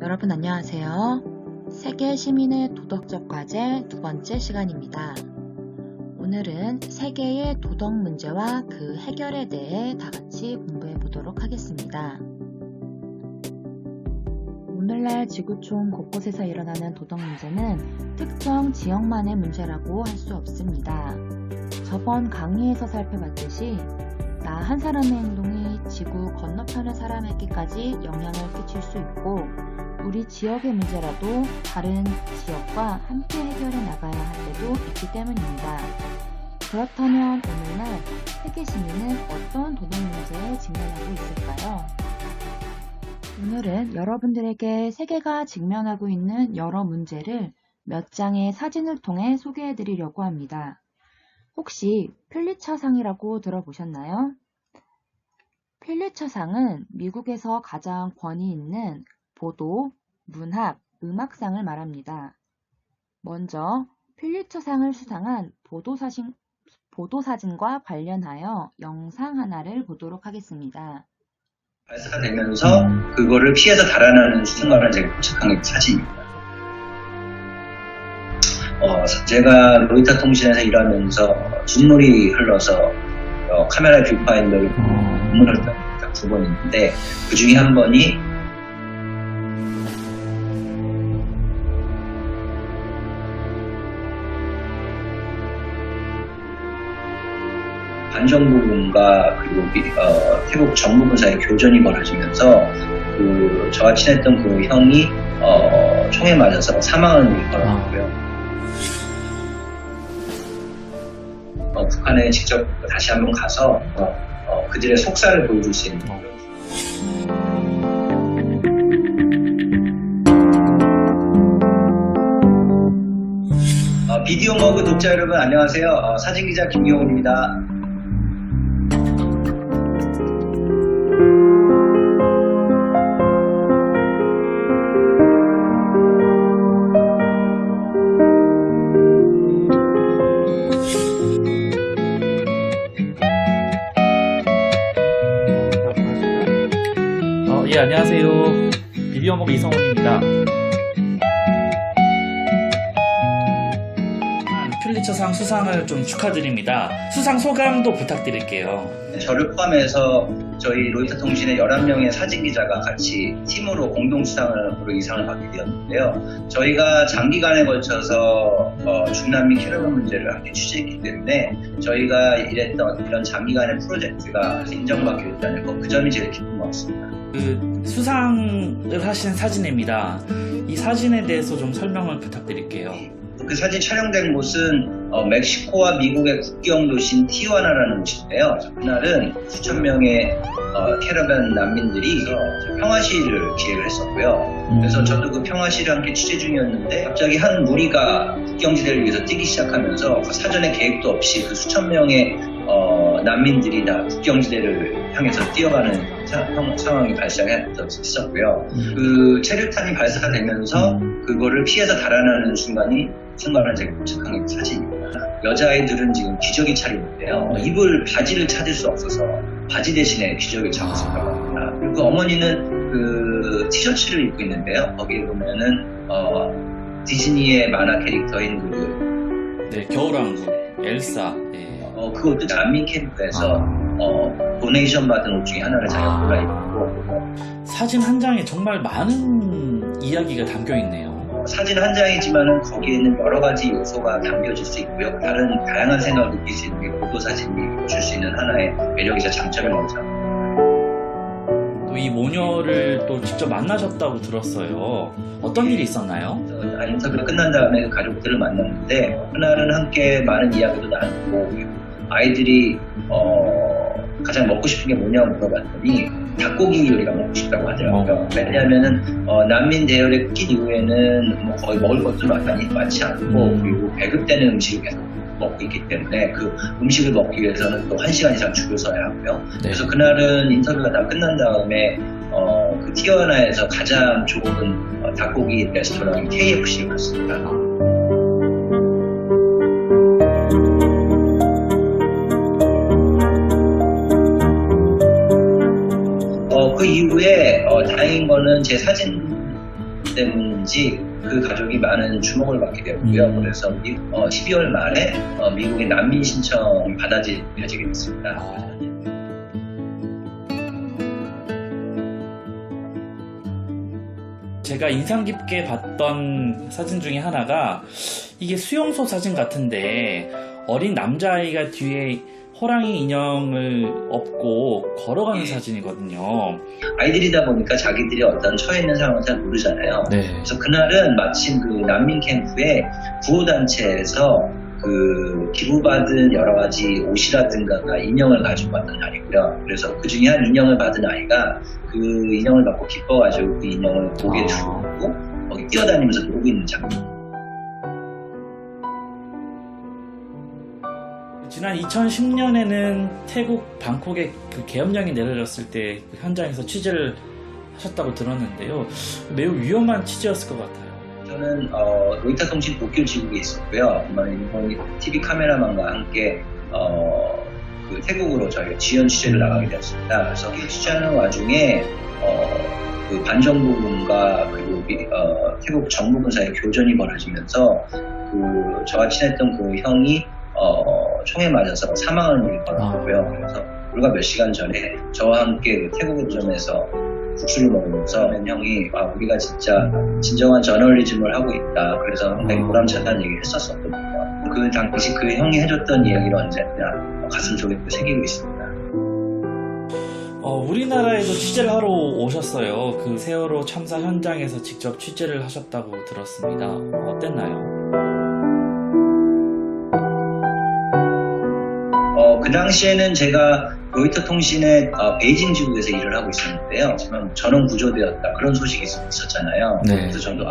여러분 안녕하세요. 세계 시민의 도덕적 과제 두 번째 시간입니다. 오늘은 세계의 도덕 문제와 그 해결에 대해 다 같이 공부해 보도록 하겠습니다. 오늘날 지구촌 곳곳에서 일어나는 도덕 문제는 특정 지역만의 문제라고 할 수 없습니다. 저번 강의에서 살펴봤듯이 나 한 사람의 행동이 지구 건너편의 사람에게까지 영향을 끼칠 수 있고 우리 지역의 문제라도 다른 지역과 함께 해결해 나가야 할 때도 있기 때문입니다. 그렇다면 오늘날 세계 시민은 어떤 도덕 문제에 직면하고 있을까요? 오늘은 여러분들에게 세계가 직면하고 있는 여러 문제를 몇 장의 사진을 통해 소개해 드리려고 합니다. 혹시 퓰리처상이라고 들어보셨나요? 퓰리처상은 미국에서 가장 권위 있는 보도, 문학, 음악상을 말합니다. 먼저 퓰리처상을 수상한 보도사진과 관련하여 영상 하나를 보도록 하겠습니다. 발사가 되면서 그거를 피해서 달아나는 순간을 제가 포착한 사진입니다. 제가 로이터 통신에서 일하면서 눈물이 흘러서 카메라 뷰파인더를 보고 눈물을 흘렸다 두 번 있는데 그 중에 한 번이 반정부군과 그리고 태국 정부군 사이에 교전이 벌어지면서 저와 친했던 그 형이 총에 맞아서 사망을 일어났고요. 북한에 직접 다시 한번 가서 그들의 속살을 보여줄 수 있는 비디오 머그 독자 여러분 안녕하세요. 사진기자 김경훈입니다. 예, 안녕하세요. 비디오머그 이성훈입니다. 퓰리처상 수상을 좀 축하드립니다. 수상 소감도 부탁드릴게요. 저를 포함해서 저희 로이터 통신의 11명의 사진기자가 같이 팀으로 공동 수상으로 이 상을 받게 되었는데요. 저희가 장기간에 걸쳐서 중남미 캐러반 문제를 함께 취재했기 때문에 저희가 일했던 이런 장기간의 프로젝트가 인정받게 됐다는 것, 그 점이 제일 기쁜 것 같습니다. 그 수상을 하신 사진입니다. 이 사진에 대해서 좀 설명을 부탁드릴게요. 그 사진 촬영된 곳은 멕시코와 미국의 국경 도시인 티juana라는 곳인데요. 그날은 수천 명의 캐러반 난민들이 평화 시위를 기획을 했었고요. 그래서 저도 그 평화 시위를 함께 취재 중이었는데 갑자기 한 무리가 국경지대를 위해서 뛰기 시작하면서 사전에 계획도 없이 그 수천 명의 난민들이 다 국경지대를 향해서 뛰어가는 상황이 발생했었고요. 그 체류탄이 발사가 되면서 그거를 피해서 달아나는 순간을 제가 포착한 사진입니다. 여자아이들은 지금 기저귀 차림인데요. 입을 바지를 찾을 수 없어서 바지 대신에 기저귀를 잡았었다고 합니다. 그리고 어머니는 그 티셔츠를 입고 있는데요. 거기에 보면은 디즈니의 만화 캐릭터인 겨울왕국 엘사. 그 옷도 난민 캠프에서 도네이션 받은 옷 중에 하나를 자기가 골라 입고 사진 한 장에 정말 많은 이야기가 담겨 있네요. 사진 한 장이지만은 거기에는 여러 가지 요소가 담겨질 수 있고요. 다양한 생각을 느낄 수 있는 게 보도사진이 줄 수 있는 하나의 매력이자 장점이라고 생각합니다. 또 이 모녀를 또 직접 만나셨다고 들었어요. 어떤 일이 있었나요? 인터뷰가 끝난 다음에 그 가족들을 만났는데 그날은 함께 많은 이야기도 나누고 아이들이 가장 먹고 싶은 게 뭐냐고 물어봤더니 닭고기 요리가 먹고 싶다고 하더라고요. 왜냐하면은 난민 대열에 낀 이후에는 거의 먹을 것도 많지 않고 그리고 배급되는 음식을 계속 먹고 있기 때문에 그 음식을 먹기 위해서는 또 1시간 이상 줄을 서야 하고요. 그래서 그날은 인터뷰가 다 끝난 다음에 그 티juana에서 가장 좋은 닭고기 레스토랑인 KFC에 갔습니다. 그 이후에 다행인 거는 제 사진 때문인지 그 가족이 많은 주목을 받게 되었고요. 그래서 12월 말에 미국의 난민 신청이 받아들여지게 됐습니다. 제가 인상 깊게 봤던 사진 중에 하나가 이게 수용소 사진 같은데 어린 남자아이가 뒤에 호랑이 인형을 업고 걸어가는 사진이거든요. 아이들이다 보니까 자기들이 어떤 처해 있는 상황을 잘 모르잖아요. 네. 그래서 그날은 마침 그 난민 캠프에 구호단체에서 그 기부받은 여러 가지 옷이라든가 인형을 가지고 왔던 날이고요. 그래서 그 중에 한 인형을 받은 아이가 그 인형을 받고 기뻐가지고 그 인형을 목에 두르고 거기 뛰어다니면서 놀고 있는 장면. 지난 2010년에는 태국 방콕에 그 계엄령이 내려졌을 때 그 현장에서 취재를 하셨다고 들었는데요. 매우 위험한 취재였을 것 같아요. 저는 로이터 통신 도쿄 지국에 있었고요. 일본 TV 카메라만과 함께 그 태국으로 저희가 지연 취재를 나가게 되었습니다. 그래서 이 취재하는 와중에 그 반정부군과 그리고 태국 정부군 사이에 교전이 벌어지면서 그 저와 친했던 그 형이 총에 맞아서 사망하는 일이 벌어졌고요. 그래서 불과 몇 시간 전에 저와 함께 그 태국 음점에서 국수를 먹으면서 형이 우리가 진짜 진정한 저널리즘을 하고 있다. 그래서 상당히 보람차다는 얘기를 했었거든요. 그 당시 그 형이 해줬던 이야기를 언제나 가슴 속에 새기고 있습니다. 우리나라에도 취재를 하러 오셨어요. 그 세월호 참사 현장에서 직접 취재를 하셨다고 들었습니다. 어땠나요? 그 당시에는 제가 로이터 통신의 베이징 지국에서 일을 하고 있었는데요. 하지만 전원 구조되었다 그런 소식이 있었잖아요. 네. 그래서 저도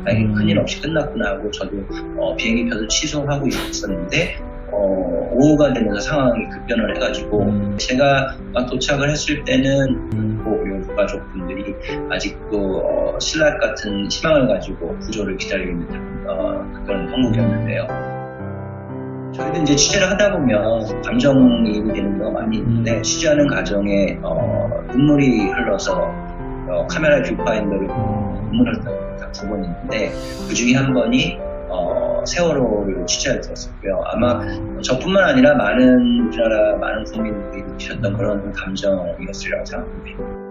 다행히 큰일 없이 끝났구나 하고 저도 비행기표도 취소하고 있었는데 오후가 되면서 상황이 급변을 해가지고 제가 도착을 했을 때는 요 가족분들이 아직도 신랄 같은 희망을 가지고 구조를 기다리고 있는 그런 형국이었는데요. 저희도 이제 취재를 하다 보면 감정이입이 되는 경우가 많이 있는데 취재하는 과정에 눈물이 흘러서 카메라 뷰파인더를 눈물을 딱 두 번 있는데 그 중에 한 번이 세월호를 취재할 때였었고요. 아마 저뿐만 아니라 우리나라 많은 국민들이 느끼셨던 그런 감정이었으리라고 생각합니다.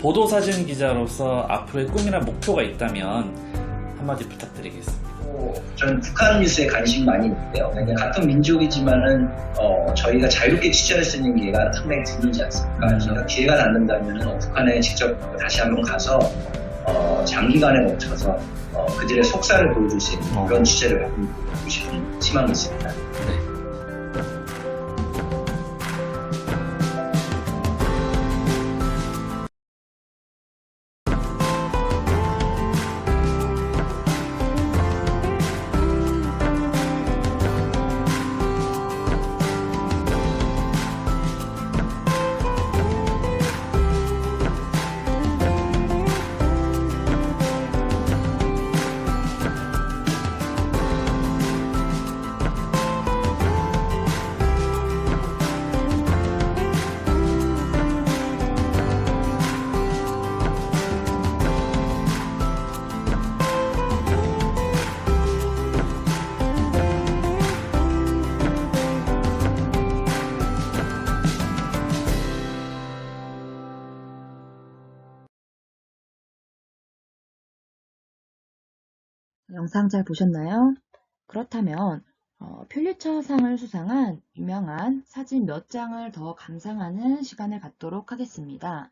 보도사진 기자로서 앞으로의 꿈이나 목표가 있다면 한마디 부탁드리겠습니다. 저는 북한 뉴스에 관심이 많이 있는데요. 같은 민족이지만은 저희가 자유롭게 취재할 수 있는 기회가 상당히 드물지 않습니까? 그래서 기회가 닿는다면 북한에 직접 다시 한번 가서 장기간에 거쳐서 그들의 속살을 보여줄 수 있는 그런 취재를 하고 싶은 희망이 있습니다. 네. 영상 잘 보셨나요? 그렇다면 퓰리처상을 수상한 유명한 사진 몇 장을 더 감상하는 시간을 갖도록 하겠습니다.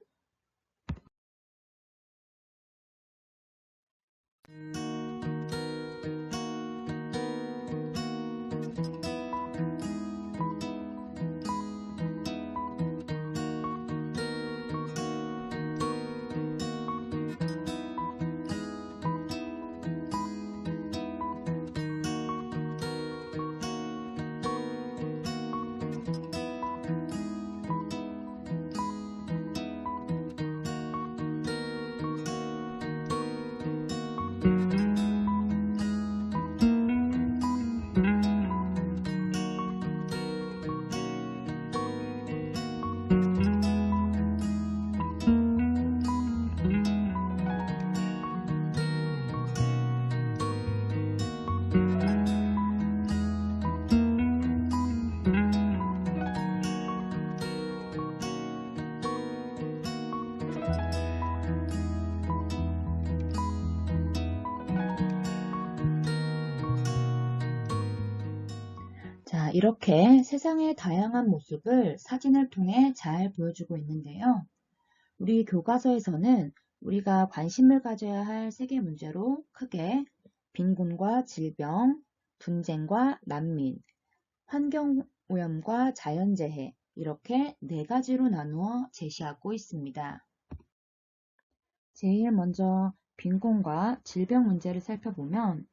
이렇게 세상의 다양한 모습을 사진을 통해 잘 보여주고 있는데요. 우리 교과서에서는 우리가 관심을 가져야 할 세계 문제로 크게 빈곤과 질병, 분쟁과 난민, 환경오염과 자연재해 이렇게 네 가지로 나누어 제시하고 있습니다. 제일 먼저 빈곤과 질병 문제를 살펴보면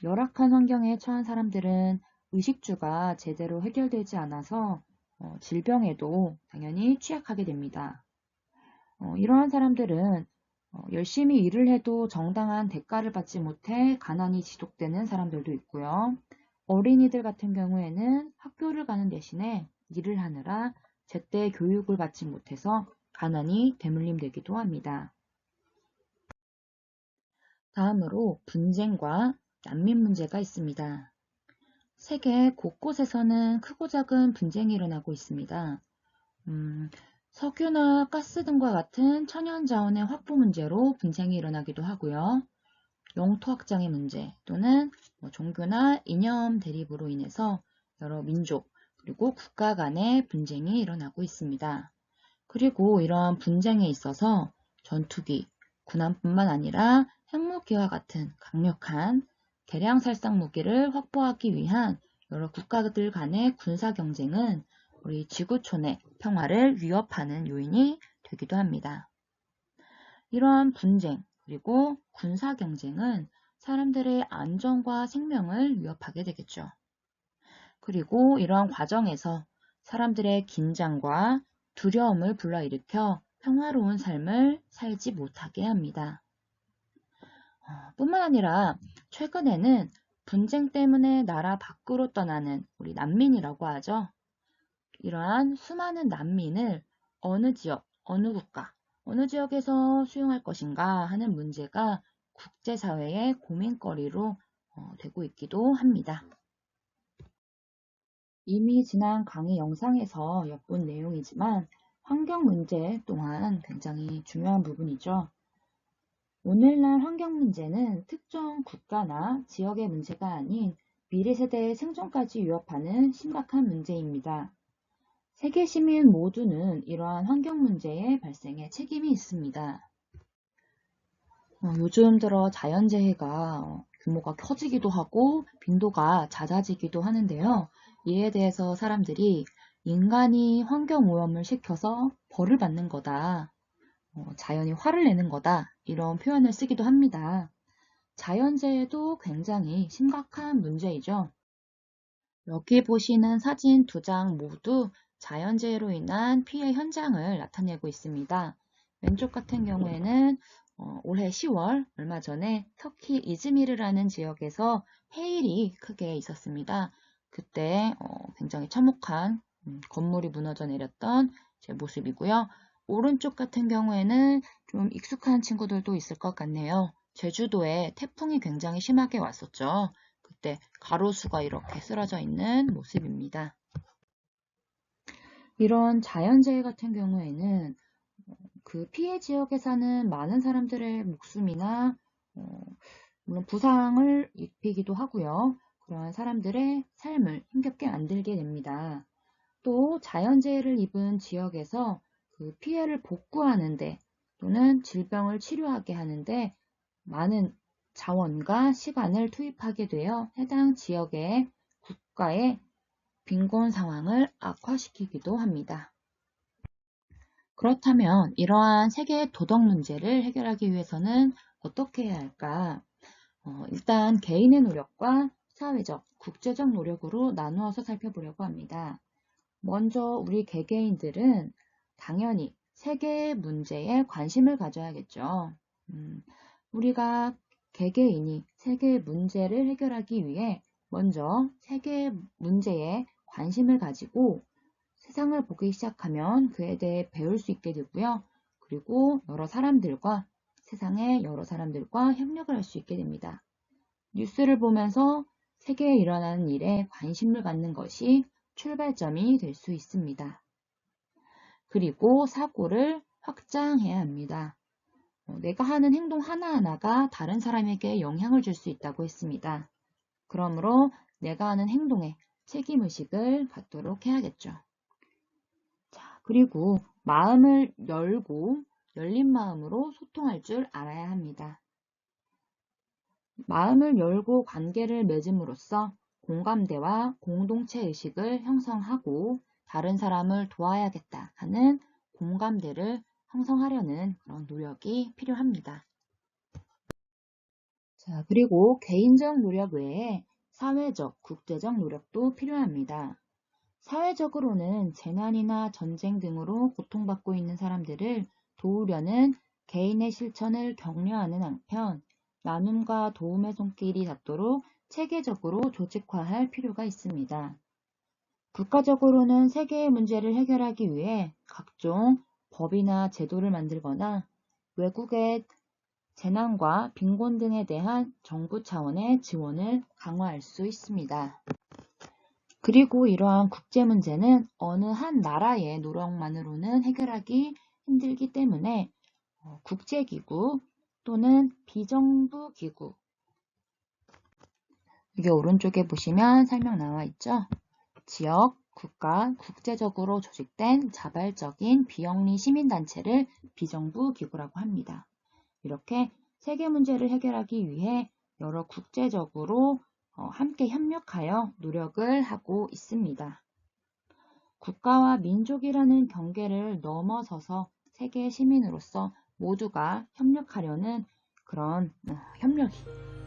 열악한 환경에 처한 사람들은 의식주가 제대로 해결되지 않아서 질병에도 당연히 취약하게 됩니다. 이러한 사람들은 열심히 일을 해도 정당한 대가를 받지 못해 가난이 지속되는 사람들도 있고요. 어린이들 같은 경우에는 학교를 가는 대신에 일을 하느라 제때 교육을 받지 못해서 가난이 대물림되기도 합니다. 다음으로 분쟁과 난민 문제가 있습니다. 세계 곳곳에서는 크고 작은 분쟁이 일어나고 있습니다. 석유나 가스 등과 같은 천연 자원의 확보 문제로 분쟁이 일어나기도 하고요. 영토 확장의 문제 또는 종교나 이념 대립으로 인해서 여러 민족 그리고 국가 간의 분쟁이 일어나고 있습니다. 그리고 이러한 분쟁에 있어서 전투기, 군함뿐만 아니라 핵무기와 같은 강력한 개량살상 무기를 확보하기 위한 여러 국가들 간의 군사 경쟁은 우리 지구촌의 평화를 위협하는 요인이 되기도 합니다. 이러한 분쟁 그리고 군사 경쟁은 사람들의 안전과 생명을 위협하게 되겠죠. 그리고 이러한 과정에서 사람들의 긴장과 두려움을 불러일으켜 평화로운 삶을 살지 못하게 합니다. 뿐만 아니라 최근에는 분쟁 때문에 나라 밖으로 떠나는 우리 난민이라고 하죠. 이러한 수많은 난민을 어느 지역, 어느 국가, 어느 지역에서 수용할 것인가 하는 문제가 국제사회의 고민거리로 되고 있기도 합니다. 이미 지난 강의 영상에서 엿본 내용이지만 환경 문제 또한 굉장히 중요한 부분이죠. 오늘날 환경 문제는 특정 국가나 지역의 문제가 아닌 미래 세대의 생존까지 위협하는 심각한 문제입니다. 세계 시민 모두는 이러한 환경 문제의 발생에 책임이 있습니다. 요즘 들어 자연재해가 규모가 커지기도 하고 빈도가 잦아지기도 하는데요. 이에 대해서 사람들이 인간이 환경오염을 시켜서 벌을 받는 거다. 자연이 화를 내는 거다. 이런 표현을 쓰기도 합니다. 자연재해도 굉장히 심각한 문제이죠. 여기 보시는 사진 두 장 모두 자연재해로 인한 피해 현장을 나타내고 있습니다. 왼쪽 같은 경우에는 올해 10월 얼마 전에 터키 이즈미르라는 지역에서 해일이 크게 있었습니다. 그때 굉장히 참혹한 건물이 무너져 내렸던 제 모습이고요. 오른쪽 같은 경우에는 좀 익숙한 친구들도 있을 것 같네요. 제주도에 태풍이 굉장히 심하게 왔었죠. 그때 가로수가 이렇게 쓰러져 있는 모습입니다. 이런 자연재해 같은 경우에는 그 피해 지역에 사는 많은 사람들의 목숨이나 물론 부상을 입히기도 하고요. 그러한 사람들의 삶을 힘겹게 만들게 됩니다. 또 자연재해를 입은 지역에서 그 피해를 복구하는데 또는 질병을 치료하게 하는데 많은 자원과 시간을 투입하게 되어 해당 지역의 국가의 빈곤 상황을 악화시키기도 합니다. 그렇다면 이러한 세계의 도덕 문제를 해결하기 위해서는 어떻게 해야 할까? 일단 개인의 노력과 사회적, 국제적 노력으로 나누어서 살펴보려고 합니다. 먼저 우리 개개인들은 당연히 세계의 문제에 관심을 가져야겠죠. 우리가 개개인이 세계의 문제를 해결하기 위해 먼저 세계의 문제에 관심을 가지고 세상을 보기 시작하면 그에 대해 배울 수 있게 되고요. 그리고 여러 사람들과 세상의 여러 사람들과 협력을 할 수 있게 됩니다. 뉴스를 보면서 세계에 일어나는 일에 관심을 갖는 것이 출발점이 될 수 있습니다. 그리고 사고를 확장해야 합니다. 내가 하는 행동 하나하나가 다른 사람에게 영향을 줄 수 있다고 했습니다. 그러므로 내가 하는 행동에 책임의식을 갖도록 해야겠죠. 자, 그리고 마음을 열고 열린 마음으로 소통할 줄 알아야 합니다. 마음을 열고 관계를 맺음으로써 공감대와 공동체 의식을 형성하고 다른 사람을 도와야겠다 하는 공감대를 형성하려는 그런 노력이 필요합니다. 자, 그리고 개인적 노력 외에 사회적, 국제적 노력도 필요합니다. 사회적으로는 재난이나 전쟁 등으로 고통받고 있는 사람들을 도우려는 개인의 실천을 격려하는 한편 나눔과 도움의 손길이 닿도록 체계적으로 조직화할 필요가 있습니다. 국가적으로는 세계의 문제를 해결하기 위해 각종 법이나 제도를 만들거나 외국의 재난과 빈곤 등에 대한 정부 차원의 지원을 강화할 수 있습니다. 그리고 이러한 국제 문제는 어느 한 나라의 노력만으로는 해결하기 힘들기 때문에 국제기구 또는 비정부 기구, 여기 오른쪽에 보시면 설명 나와 있죠? 지역, 국가, 국제적으로 조직된 자발적인 비영리 시민단체를 비정부 기구라고 합니다. 이렇게 세계 문제를 해결하기 위해 여러 국제적으로 함께 협력하여 노력을 하고 있습니다. 국가와 민족이라는 경계를 넘어서서 세계 시민으로서 모두가 협력하려는 그런 협력이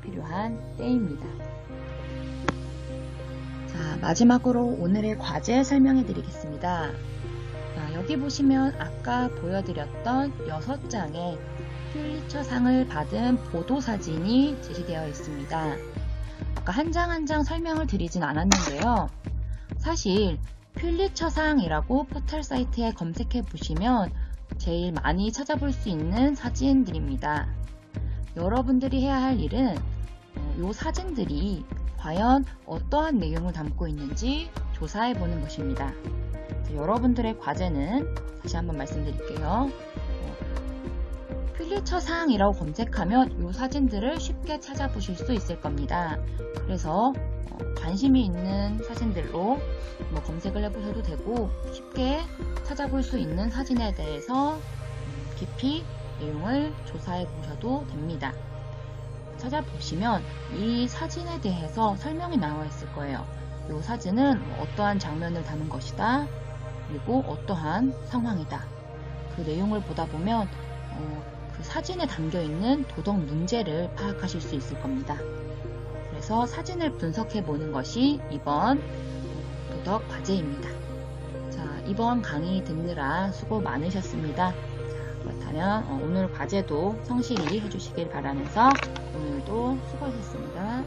필요한 때입니다. 자, 마지막으로 오늘의 과제 설명해 드리겠습니다. 자, 여기 보시면 아까 보여드렸던 6장의 퓰리처상을 받은 보도사진이 제시되어 있습니다. 아까 한 장 한 장 설명을 드리진 않았는데요. 사실 퓰리처상이라고 포털 사이트에 검색해 보시면 제일 많이 찾아볼 수 있는 사진들입니다. 여러분들이 해야 할 일은 이 사진들이 과연 어떠한 내용을 담고 있는지 조사해 보는 것입니다. 여러분들의 과제는 다시 한번 말씀드릴게요. 퓰리처상이라고 검색하면 이 사진들을 쉽게 찾아보실 수 있을 겁니다. 그래서 관심이 있는 사진들로 검색을 해보셔도 되고 쉽게 찾아볼 수 있는 사진에 대해서 깊이 내용을 조사해 보셔도 됩니다. 찾아보시면 이 사진에 대해서 설명이 나와 있을 거예요. 이 사진은 어떠한 장면을 담은 것이다. 그리고 어떠한 상황이다. 그 내용을 보다 보면 그 사진에 담겨 있는 도덕 문제를 파악하실 수 있을 겁니다. 그래서 사진을 분석해 보는 것이 이번 도덕 과제입니다. 자, 이번 강의 듣느라 수고 많으셨습니다. 자, 그렇다면 오늘 과제도 성실히 해주시길 바라면서 오늘도 수고하셨습니다.